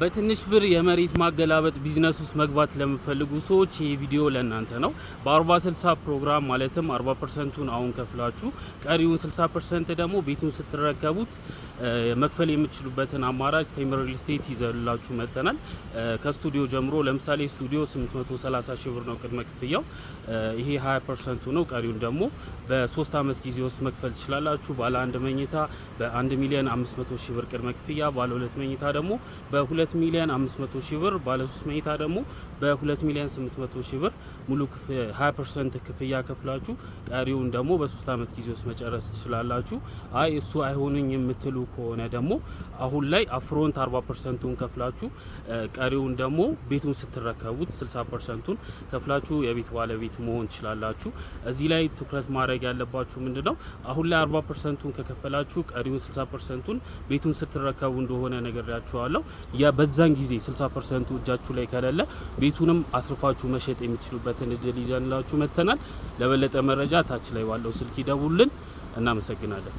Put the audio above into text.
በትንሽ ብር የመሬት ማገላበጥ ቢዝነስ ውስጥ መግባት ለምትፈልጉ ሰዎች ይሄ ቪዲዮ ለእናንተ ነው። በ40/60 ፕሮግራም ማለትም 40%ቱን አሁን ከፍላችሁ ቀሪውን 60% ደግሞ ቤቱን ስትረከቡት መክፈል የምትችሉበትን አማራጭ ቴምር ሪል ስቴት ይዘላችሁ መጥተናል። ከስቱዲዮ ጀምሮ ለምሳሌ ስቱዲዮ 830 ሺህ ብር ነው ቅድመ ክፍያው። ይሄ 20%ቱ ነው። ቀሪውን ደግሞ በ3 አመት ጊዜ ውስጥ መክፈል ትችላላችሁ። ባለ 1 መኝታ በ1 ሚሊዮን 500 ሺህ ብር ቅድመ ክፍያ፣ ባለ 2 መኝታ ደግሞ በ2 ሚሊዮን 500 ሺህ ብር፣ ባለ 3 መኝታ ደግሞ በ2 ሚሊዮን 800 ሺህ ብር ሙሉ 20% ክፍያ ከፍላችሁ ቀሪውን ደግሞ በ3 አመት ጊዜ ውስጥ መጨረስ ትችላላችሁ። አይ እሱ አይሆንኝ የምትሉ ከሆነ ደግሞ አሁን ላይ አፍሮንት 40%ቱን ከፍላችሁ ቀሪውን ደግሞ ቤቱን ስትረከቡት 60%ቱን ከፍላችሁ የቤት ባለቤት መሆን ትችላላችሁ። እዚህ ላይ ትኩረት ማድረግ ያለባችሁ ምንድነው አሁን ላይ 40%ቱን ከከፈላችሁ ቀሪውን 60%ቱን ቤቱን ስትረከቡ እንደሆነ ነግሬያችኋለሁ። በዛን ጊዜ 60%ቱ እጃችሁ ላይ ከሌለ ቤቱንም አትርፋችሁ መሸጥ የምትችሉበትን እድል ይዘንላችሁ መጥተናል። ለበለጠ መረጃ ታች ላይ ባለው ስልክ ይደውሉልን። እናመሰግናለን።